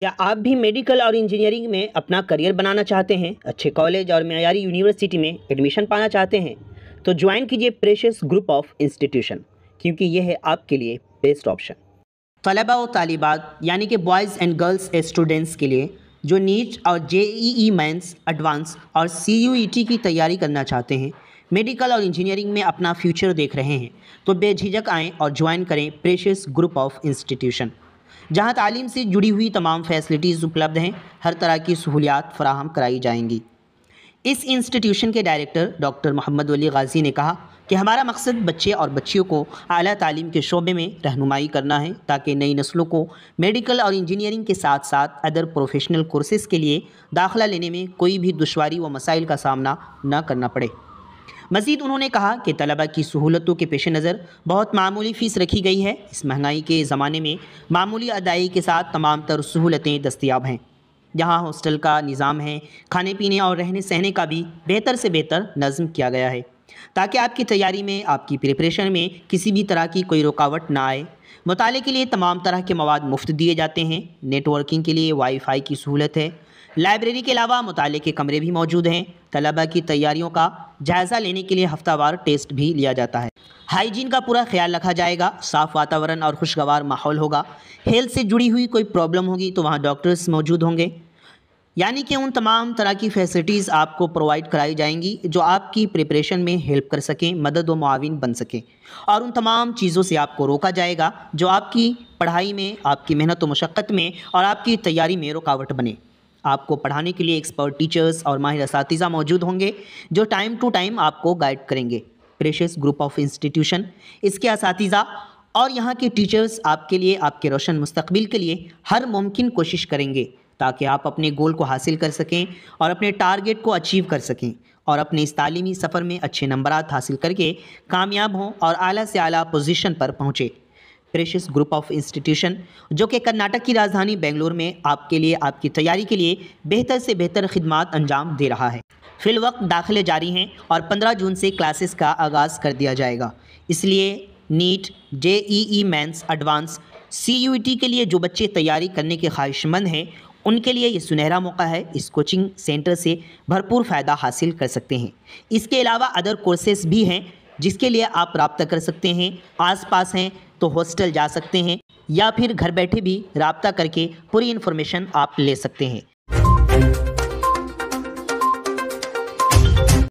क्या आप भी मेडिकल और इंजीनियरिंग में अपना करियर बनाना चाहते हैं, अच्छे कॉलेज और मयारी यूनिवर्सिटी में एडमिशन पाना चाहते हैं? तो ज्वाइन कीजिए प्रेशियस ग्रुप ऑफ इंस्टीट्यूशन, क्योंकि यह है आपके लिए बेस्ट ऑप्शन। तलबा और तालिबात यानी कि बॉयज़ एंड गर्ल्स स्टूडेंट्स के लिए जो नीट और जेईई मेंस एडवांस और सीयूईटी की तैयारी करना चाहते हैं, मेडिकल और इंजीनियरिंग में अपना फ्यूचर देख रहे हैं, तो बेझिझक आएँ और ज्वाइन करें प्रेशियस ग्रुप ऑफ इंस्टीट्यूशन, जहां तालीम से जुड़ी हुई तमाम फैसिलिटीज़ उपलब्ध हैं। हर तरह की सहूलियात फराहम कराई जाएंगी। इस इंस्टीट्यूशन के डायरेक्टर डॉक्टर मोहम्मद वली गाजी ने कहा कि हमारा मकसद बच्चे और बच्चियों को आला तालीम के शोबे में रहनुमाई करना है, ताकि नई नस्लों को मेडिकल और इंजीनियरिंग के साथ साथ अदर प्रोफेशनल कोर्सेज़ के लिए दाखिला लेने में कोई भी दुश्वारी व मसाइल का सामना न करना पड़े। मज़ीद उन्होंने कहा कि तलबा की सहूलतों के पेश नज़र बहुत मामूली फ़ीस रखी गई है। इस महंगाई के ज़माने में मामूली अदायगी के साथ तमाम तर सहूलतें दस्तयाब हैं। यहाँ हॉस्टल का निज़ाम है, खाने पीने और रहने सहने का भी बेहतर से बेहतर नज़म किया गया है, ताकि आपकी तैयारी में, आपकी प्रिपरेशन में किसी भी तरह की कोई रुकावट ना आए। मुताले के लिए तमाम तरह के मवाद मुफ्त दिए जाते हैं। नेटवर्किंग के लिए वाईफाई की सहूलत है। लाइब्रेरी के अलावा मुताले के कमरे भी मौजूद हैं। तलबा की तैयारियों का जायज़ा लेने के लिए हफ्तावार टेस्ट भी लिया जाता है। हाइजीन का पूरा ख्याल रखा जाएगा। साफ़ वातावरण और खुशगवार माहौल होगा। हेल्थ से जुड़ी हुई कोई प्रॉब्लम होगी तो वहाँ डॉक्टर्स मौजूद होंगे। यानी कि उन तमाम तरह की फैसिलिटीज़ आपको प्रोवाइड कराई जाएंगी जो आपकी प्रिपरेशन में हेल्प कर सकें, मदद व मुआविन बन सकें। और उन तमाम चीज़ों से आपको रोका जाएगा जो आपकी पढ़ाई में, आपकी मेहनत व मशक्क़त में और आपकी तैयारी में रुकावट बने। आपको पढ़ाने के लिए एक्सपर्ट टीचर्स और माहिर असातिज़ा मौजूद होंगे जो टाइम टू टाइम आपको गाइड करेंगे। प्रेशियस ग्रुप ऑफ इंस्टीट्यूशन, इसके असातिज़ा और यहाँ के टीचर्स आपके लिए, आपके रोशन मुस्तकबिल के लिए हर मुमकिन कोशिश करेंगे, ताकि आप अपने गोल को हासिल कर सकें और अपने टारगेट को अचीव कर सकें और अपने इस तालीमी सफ़र में अच्छे नंबरात हासिल करके कामयाब हों और आला से आला पोजीशन पर पहुँचे। प्रेशियस ग्रुप ऑफ इंस्टीट्यूशन, जो कि कर्नाटक की राजधानी बेंगलुरु में आपके लिए, आपकी तैयारी के लिए बेहतर से बेहतर खिदमात अंजाम दे रहा है। फ़िलवक्त दाखिले जारी हैं और 15 जून से क्लासेस का आगाज़ कर दिया जाएगा। इसलिए NEET, JEE mains advance, CUET के लिए जो बच्चे तैयारी करने के ख्वाहिशमंद हैं, उनके लिए ये सुनहरा मौका है। इस कोचिंग सेंटर से भरपूर फ़ायदा हासिल कर सकते हैं। इसके अलावा अदर कोर्सेज़ भी हैं जिसके लिए आप रब्ता कर सकते हैं। आसपास हैं तो हॉस्टल जा सकते हैं या फिर घर बैठे भी रब्ता करके पूरी इन्फॉर्मेशन आप ले सकते हैं।